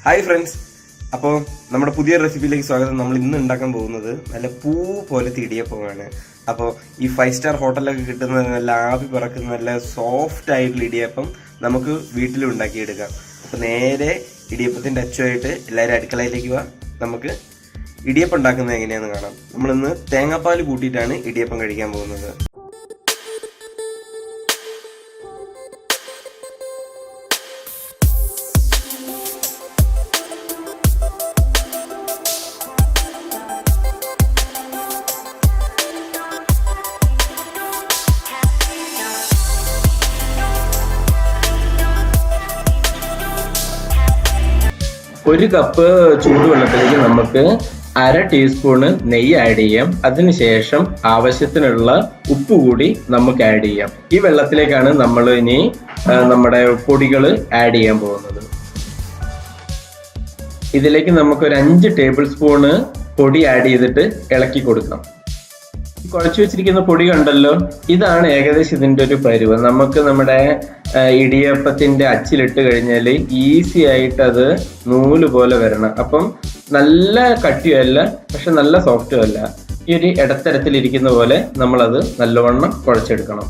Hi friends, അപ്പോൾ നമ്മുടെ പുതിയ റെസിപ്പിയിലേക്ക് സ്വാഗതം. നമ്മൾ ഇന്ന് ഉണ്ടാക്കാൻ പോകുന്നത് നല്ല പൂ പോലത്തെ ഇടിയപ്പമാണ്. അപ്പോൾ ഈ 5 സ്റ്റാർ ഹോട്ടലൊക്കെ കിട്ടുന്ന നല്ല ആവി പറക്കുന്ന നല്ല സോഫ്റ്റ് ആയിട്ടുള്ള ഇടിയപ്പം നമുക്ക് വീട്ടിലും ഉണ്ടാക്കിയെടുക്കാം. അപ്പോൾ നേരെ ഇടിയപ്പത്തിൻ്റെ അച്ചുമായിട്ട് എല്ലാവരും അടുക്കളയിലേക്ക് വാ. നമുക്ക് ഇടിയപ്പം ഉണ്ടാക്കുന്നത് എങ്ങനെയാണെന്ന് കാണാം. നമ്മളിന്ന് തേങ്ങാപ്പാൽ കൂട്ടിയിട്ടാണ് ഇടിയപ്പം കഴിക്കാൻ പോകുന്നത്. ഒരു കപ്പ് ചൂടുവെള്ളത്തിലേക്ക് നമുക്ക് 1/2 ടീസ്പൂണ് നെയ്യ് ആഡ് ചെയ്യാം. അതിനുശേഷം ആവശ്യത്തിനുള്ള ഉപ്പ് കൂടി നമുക്ക് ആഡ് ചെയ്യാം. ഈ വെള്ളത്തിലേക്കാണ് നമ്മൾ ഇനി നമ്മുടെ പൊടികൾ ആഡ് ചെയ്യാൻ പോകുന്നത്. ഇതിലേക്ക് നമുക്കൊരു 5 ടേബിൾ സ്പൂണ് പൊടി ആഡ് ചെയ്തിട്ട് ഇളക്കി കൊടുക്കാം. കുഴച്ചു വെച്ചിരിക്കുന്ന പൊടി കണ്ടല്ലോ, ഇതാണ് ഏകദേശം ഇതിൻ്റെ ഒരു പരുവം. നമുക്ക് നമ്മുടെ ഇടിയപ്പത്തിന്റെ അച്ചിലിട്ട് കഴിഞ്ഞാൽ ഈസി ആയിട്ട് അത് നൂല് പോലെ വരണം. അപ്പം നല്ല കട്ടിയും അല്ല, പക്ഷെ നല്ല സോഫ്റ്റും അല്ല. ഈ ഒരു ഇടത്തരത്തിലിരിക്കുന്ന പോലെ നമ്മളത് നല്ലവണ്ണം കുഴച്ചെടുക്കണം.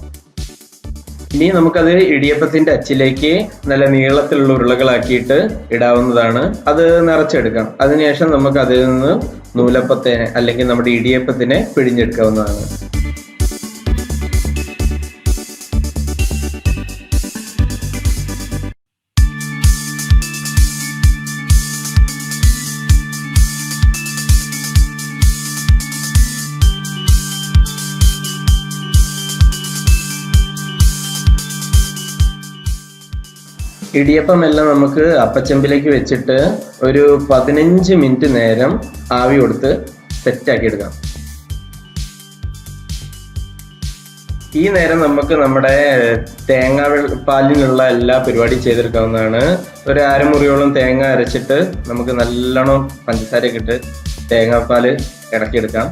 ഇനി നമുക്കത് ഇടിയപ്പത്തിന്റെ അച്ചിലേക്ക് നല്ല നീളത്തിലുള്ള ഉരുളകളാക്കിയിട്ട് ഇടാവുന്നതാണ്. അത് നിറച്ചെടുക്കാം. അതിനുശേഷം നമുക്ക് അതിൽ നിന്ന് നൂലപ്പത്തിനെ അല്ലെങ്കിൽ നമ്മുടെ ഇടിയപ്പത്തിനെ പിഴിഞ്ഞെടുക്കാവുന്നതാണ്. ഇടിയപ്പം എല്ലാം നമുക്ക് അപ്പച്ചമ്പിലേക്ക് വെച്ചിട്ട് ഒരു 15 മിനിറ്റ് നേരം ആവി കൊടുത്ത് സെറ്റാക്കി എടുക്കാം. ഈ നേരം നമുക്ക് നമ്മുടെ പാലിനുള്ള എല്ലാ പരിപാടിയും ചെയ്തെടുക്കാവുന്നതാണ്. ഒരു അരമുറിയോളം തേങ്ങ അരച്ചിട്ട് നമുക്ക് നല്ലോണം പഞ്ചസാരയൊക്കെ ഇട്ട് തേങ്ങാപ്പാൽ ഇറക്കിയെടുക്കാം.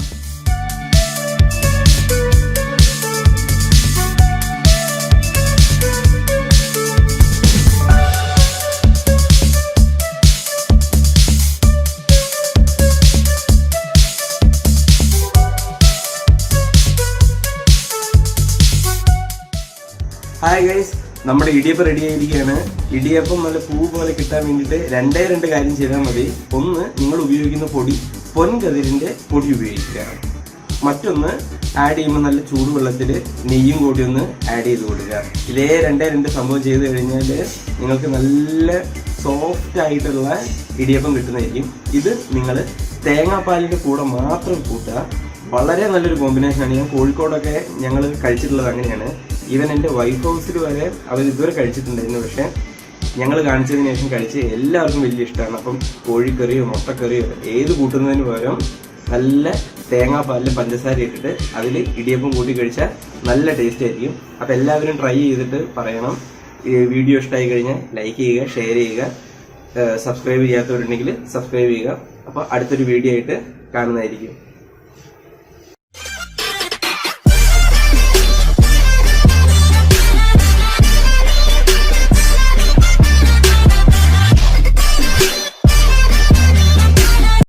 ഹായ് ഗൈസ്, നമ്മുടെ ഇടിയപ്പം റെഡി ആയിരിക്കുകയാണ്. ഇടിയപ്പം നല്ല പൂ പോലെ കിട്ടാൻ വേണ്ടിയിട്ട് 2 കാര്യം ചെയ്താൽ മതി. ഒന്ന്, നിങ്ങൾ ഉപയോഗിക്കുന്ന പൊടി പൊൻകതിരിൻ്റെ പൊടി ഉപയോഗിക്കുക. മറ്റൊന്ന്, ആഡ് ചെയ്യുമ്പോൾ നല്ല ചൂടുവെള്ളത്തിൽ നെയ്യും കൂടി ഒന്ന് ആഡ് ചെയ്ത് കൊടുക്കുക. ഇതേ 2 സംഭവം ചെയ്ത് കഴിഞ്ഞാൽ നിങ്ങൾക്ക് നല്ല സോഫ്റ്റ് ആയിട്ടുള്ള ഇടിയപ്പം കിട്ടുന്നതായിരിക്കും. ഇത് നിങ്ങൾ തേങ്ങാപ്പാലിൻ്റെ കൂടെ മാത്രം കൂട്ടുക. വളരെ നല്ലൊരു കോമ്പിനേഷനാണ്. ഞാൻ കോഴിക്കോടൊക്കെ ഞങ്ങൾ കഴിച്ചിട്ടുള്ളത് അങ്ങനെയാണ്. ഈവൻ എൻ്റെ വൈഫ് ഹൗസിൽ വരെ അവർ ഇതുവരെ കഴിച്ചിട്ടുണ്ടായിരുന്നു. പക്ഷേ ഞങ്ങൾ കാണിച്ചതിന് ശേഷം കഴിച്ച് എല്ലാവർക്കും വലിയ ഇഷ്ടമാണ്. അപ്പം കോഴിക്കറിയോ മുട്ടക്കറിയോ ഏത് കൂട്ടുന്നതിന് പകരം നല്ല തേങ്ങാപ്പാലിൽ പഞ്ചസാര ഇട്ടിട്ട് അതിൽ ഇടിയപ്പം കൂട്ടി കഴിച്ചാൽ നല്ല ടേസ്റ്റ് ആയിരിക്കും. അപ്പോൾ എല്ലാവരും ട്രൈ ചെയ്തിട്ട് പറയണം. ഈ വീഡിയോ ഇഷ്ടമായി കഴിഞ്ഞാൽ ലൈക്ക് ചെയ്യുക, ഷെയർ ചെയ്യുക, സബ്സ്ക്രൈബ് ചെയ്യാത്തവരുണ്ടെങ്കിൽ സബ്സ്ക്രൈബ് ചെയ്യുക. അപ്പോൾ അടുത്തൊരു വീഡിയോ ആയിട്ട് കാണുന്നതായിരിക്കും.